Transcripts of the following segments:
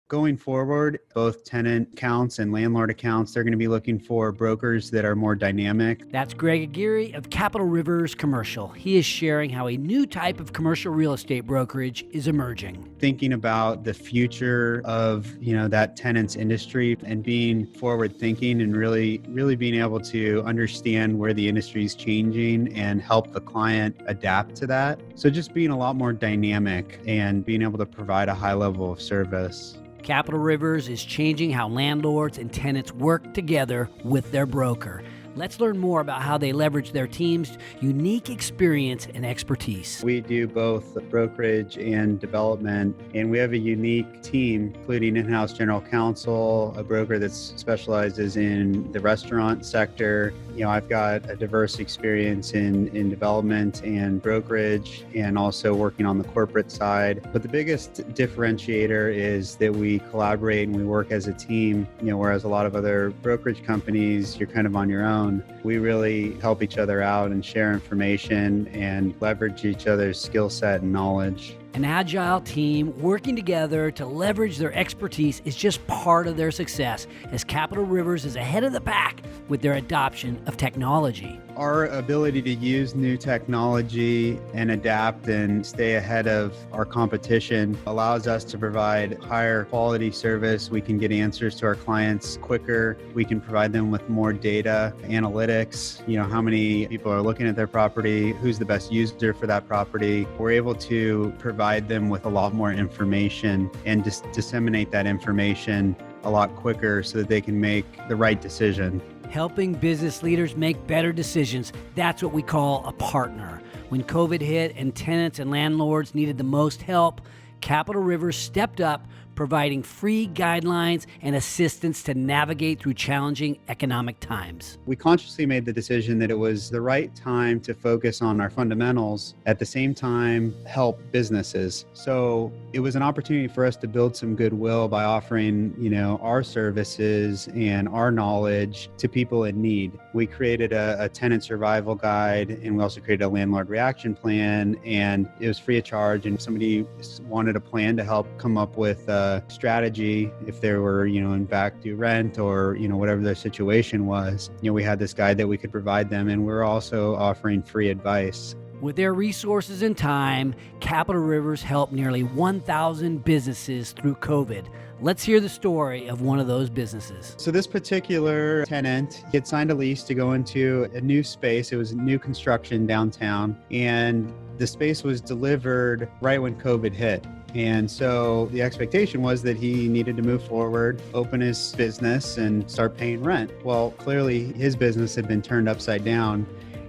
Going forward, both tenant accounts and landlord accounts, they're going to be looking for brokers that are more dynamic. That's Greg Aguirre of Capital Rivers Commercial. He is sharing how a new type of commercial real estate brokerage is emerging. Thinking about the future of, that tenants industry and being forward thinking and really being able to understand where the industry is changing and help the client adapt to that. So just being a lot more dynamic and being able to provide a high level of service. Capital Rivers is changing how landlords and tenants work together with their broker. Let's learn more about how they leverage their team's unique experience and expertise. We do both brokerage and development, and we have a unique team, including in-house general counsel, a broker that specializes in the restaurant sector. I've got a diverse experience in development and brokerage and also working on the corporate side. But the biggest differentiator is that we collaborate and we work as a team, whereas a lot of other brokerage companies, you're kind of on your own. We really help each other out and share information and leverage each other's skill set and knowledge. An agile team working together to leverage their expertise is just part of their success, as Capital Rivers is ahead of the pack with their adoption of technology. Our ability to use new technology and adapt and stay ahead of our competition allows us to provide higher quality service. We can get answers to our clients quicker. We can provide them with more data, analytics, how many people are looking at their property, who's the best user for that property. We're able to provide them with a lot more information and just disseminate that information a lot quicker so that they can make the right decision. Helping business leaders make better decisions, that's what we call a partner. When COVID hit and tenants and landlords needed the most help, Capital Rivers stepped up, providing free guidelines and assistance to navigate through challenging economic times. We consciously made the decision that it was the right time to focus on our fundamentals, at the same time help businesses. So it was an opportunity for us to build some goodwill by offering, our services and our knowledge to people in need. We created a tenant survival guide, and we also created a landlord reaction plan, and it was free of charge. And if somebody wanted a plan to help come up with strategy, if there were, in fact, due rent or, whatever their situation was, we had this guide that we could provide them. And we're also offering free advice. With their resources and time, Capital Rivers helped nearly 1,000 businesses through COVID. Let's hear the story of one of those businesses. So this particular tenant had signed a lease to go into a new space. It was new construction downtown, and the space was delivered right when COVID hit. And so the expectation was that he needed to move forward, open his business, and start paying rent. Well, clearly his business had been turned upside down.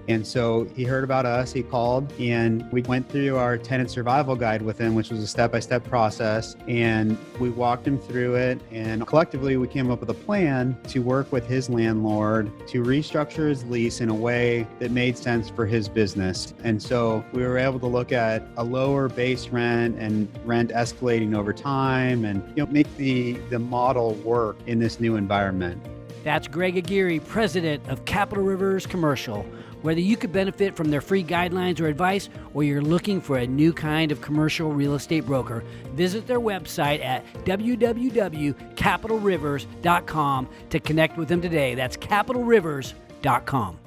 And so he heard about us, he called, and we went through our tenant survival guide with him, which was a step-by-step process. And we walked him through it. And collectively, we came up with a plan to work with his landlord to restructure his lease in a way that made sense for his business. And so we were able to look at a lower base rent and rent escalating over time and make the model work in this new environment. That's Greg Aguirre, president of Capital Rivers Commercial. Whether you could benefit from their free guidelines or advice, or you're looking for a new kind of commercial real estate broker, visit their website at www.capitalrivers.com to connect with them today. That's capitalrivers.com.